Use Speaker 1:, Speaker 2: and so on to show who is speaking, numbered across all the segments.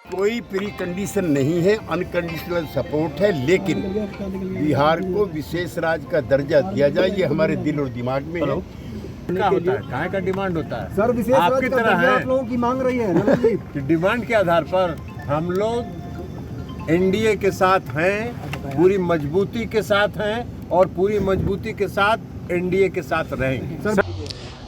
Speaker 1: कोई pre condition नहीं है, अनकंडीशनल सपोर्ट है, लेकिन बिहार को विशेष राज्य का दर्जा दिया जाए ये हमारे दिल और दिमाग में है।
Speaker 2: क्या होता है, कहाँ का डिमांड होता है?
Speaker 3: सर विशेष
Speaker 2: आपकी तरह है
Speaker 3: आप लोगों की मांग रही है नमन जी।
Speaker 2: कि डिमांड के आधार पर हम लोग एनडीए के साथ हैं, पूरी मजबूती के साथ हैं और पूरी मजबूती के साथ एनडीए के साथ रहेंगे।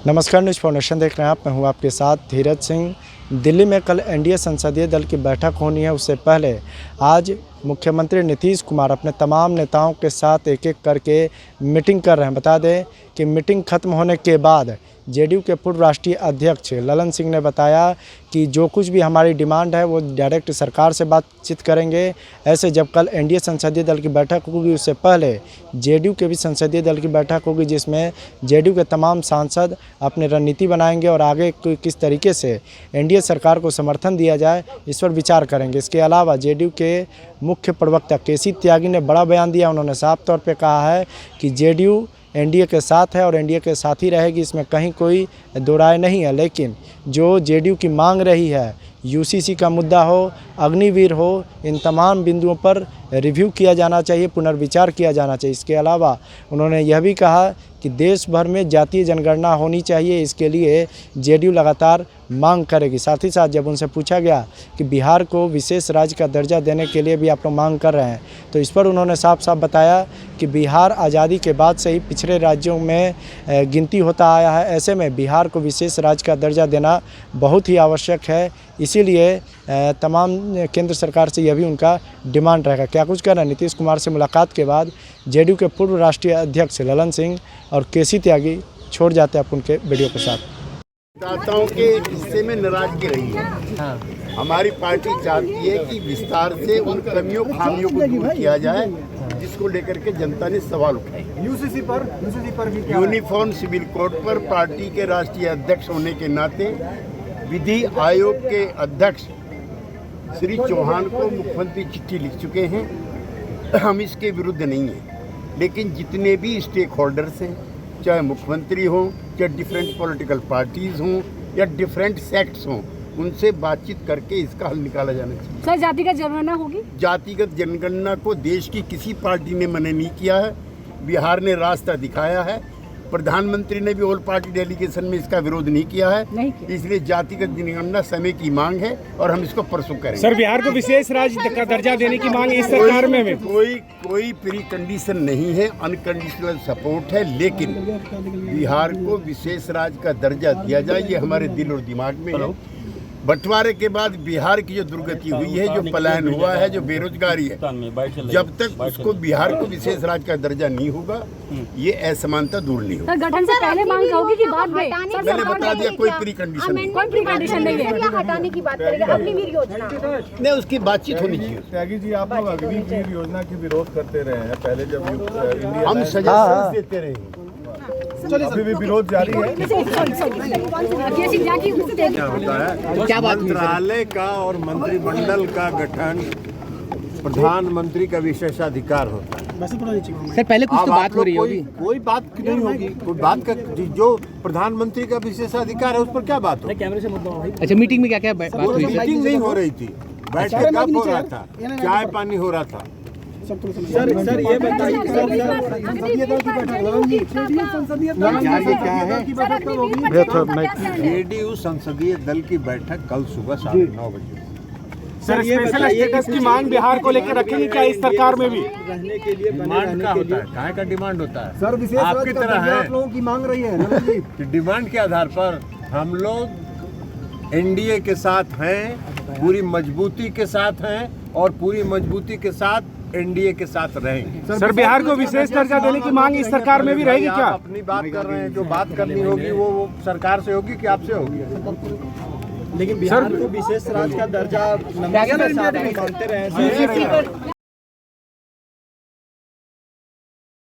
Speaker 4: नमस्कार, न्यूज़ फाउंडेशन देख रहे हैं आप। मैं हूं आपके साथ धीरज सिंह। दिल्ली में कल एनडीए संसदीय दल की बैठक होनी है। उससे पहले आज मुख्यमंत्री नीतीश कुमार अपने तमाम नेताओं के साथ एक एक करके मीटिंग कर रहे हैं। बता दें कि मीटिंग खत्म होने के बाद जेडीयू के पूर्व राष्ट्रीय अध्यक्ष ललन सिंह ने बताया कि जो कुछ भी हमारी डिमांड है वो डायरेक्ट सरकार से बातचीत करेंगे। ऐसे जब कल एनडीए संसदीय दल की बैठक होगी उससे पहले जेडीयू के भी संसदीय दल की बैठक होगी, जिसमें जेडीयू के तमाम सांसद अपनी रणनीति बनाएंगे और आगे किस तरीके से एनडीए सरकार को समर्थन दिया जाए इस पर विचार करेंगे। इसके अलावा जेडीयू के मुख्य प्रवक्ता केसी त्यागी ने बड़ा बयान दिया। उन्होंने साफ तौर पर कहा है कि जेडीयू एनडीए के साथ है और एनडीए के साथ ही रहेगी, इसमें कहीं कोई दो राय नहीं है। लेकिन जो जेडीयू की मांग रही है, यूसीसी का मुद्दा हो, अग्निवीर हो, इन तमाम बिंदुओं पर रिव्यू किया जाना चाहिए, पुनर्विचार किया जाना चाहिए। इसके अलावा उन्होंने यह भी कहा कि देश भर में जातीय जनगणना होनी चाहिए, इसके लिए जेडीयू लगातार मांग करेगी। साथ ही साथ जब उनसे पूछा गया कि बिहार को विशेष राज्य का दर्जा देने के लिए भी आप लोग मांग कर रहे हैं, तो इस पर उन्होंने साफ साफ बताया कि बिहार आज़ादी के बाद से ही पिछड़े राज्यों में गिनती होता आया है। ऐसे में बिहार को विशेष राज्य का दर्जा देना बहुत ही आवश्यक है। इसीलिए तमाम केंद्र सरकार से यह भी उनका डिमांड रहेगा। क्या कुछ कहना नीतीश कुमार से मुलाकात के बाद जेडीयू के पूर्व राष्ट्रीय अध्यक्ष ललन सिंह और केसी त्यागी छोड़ जाते हैं आप उनके वीडियो के साथ।
Speaker 1: दाताओं के हिस्से में नाराजगी रही है। हमारी पार्टी चाहती है कि विस्तार से उन कमियों खामियों को दूर किया जाए जिसको लेकर के जनता ने सवाल उठाए।
Speaker 3: यूसीसी पर भी
Speaker 1: यूनिफॉर्म सिविल कोड पर पार्टी के राष्ट्रीय अध्यक्ष होने के नाते विधि आयोग के अध्यक्ष श्री चौहान को मुख्यमंत्री चिट्ठी लिख चुके हैं। हम इसके विरुद्ध नहीं हैं, लेकिन जितने भी स्टेक होल्डर्स हैं, चाहे मुख्यमंत्री हों, चाहे डिफरेंट पॉलिटिकल पार्टीज हों या डिफरेंट सेक्ट्स हों, उनसे बातचीत करके इसका हल निकाला जाना चाहिए।
Speaker 5: सर, जातिगत जनगणना होगी?
Speaker 1: जातिगत जनगणना को देश की किसी पार्टी ने मना नहीं किया है। बिहार ने रास्ता दिखाया है। प्रधानमंत्री ने भी ऑल पार्टी डेलीगेशन में इसका विरोध नहीं किया है। इसलिए जातिगत जनगणना समय की मांग है और हम इसको परसों करेंगे।
Speaker 6: सर, बिहार को विशेष राज्य का दर्जा देने की मांग इस सरकार में
Speaker 1: कोई प्री कंडीशन नहीं है, अनकंडीशनल सपोर्ट है, लेकिन बिहार को विशेष राज्य का दर्जा दिया जाए ये हमारे दिल और दिमाग में है। बंटवारे के बाद बिहार की जो दुर्गति हुई है, जो पलायन हुआ है, जो बेरोजगारी है, जब तक उसको बिहार को विशेष राज्य का दर्जा नहीं होगा ये असमानता दूर नहीं होगी।
Speaker 5: गठन से पहले मांग होगी कि बाद में?
Speaker 1: मैंने बता दिया कोई प्री कंडीशन
Speaker 5: नहीं है। हटाने की बात करेंगे, अग्निवीर योजना
Speaker 1: नहीं, उसकी बातचीत होनी चाहिए।
Speaker 3: त्यागी जी, आप लोग अग्निवीर योजना की विरोध करते रहे हैं पहले, जब
Speaker 1: हम सजा देते रहे,
Speaker 3: अभी भी विरोध जारी है।
Speaker 2: क्या बात? मंत्रालय का और मंत्रिमंडल का गठन प्रधानमंत्री का विशेषाधिकार होता है।
Speaker 6: सर, पहले कुछ तो बात हो रही होगी।
Speaker 2: कोई बात नहीं होगी, कोई बात का जो प्रधानमंत्री का विशेषाधिकार है उस पर क्या बात हो?
Speaker 6: कैमरे से मुद्दा। अच्छा, मीटिंग में क्या क्या बात हुई?
Speaker 2: मीटिंग नहीं हो रही थी, बैठ के कब हो रहा था, चाय पानी हो रहा था।
Speaker 3: सर ये बताइए
Speaker 2: जेडीयू संसदीय दल की बैठक कल सुबह 9:30 बजे।
Speaker 6: सर, स्पेशल स्टेटस की मांग बिहार को लेकर रखेंगे क्या इस सरकार में भी?
Speaker 3: रहने के लिए
Speaker 2: डिमांड क्या होता है, कहाँ का डिमांड होता है?
Speaker 3: सर विशेष
Speaker 2: आपकी तरह है
Speaker 3: आप लोगों की मांग रही है नमन जी।
Speaker 2: कि डिमांड के आधार पर हम लोग एनडीए के साथ हैं, पूरी मजबूती के साथ हैं और पूरी मजबूती के साथ एनडीए के साथ रहेंगे।
Speaker 6: सर, बिहार को विशेष दर्जा देने की मांग इस सरकार में भी रहेगी क्या?
Speaker 2: आप अपनी बात कर रहे हैं, जो बात करनी होगी वो सरकार से होगी कि आपसे होगी?
Speaker 3: लेकिन बिहार को विशेष राज्य का दर्जा मानते रहे।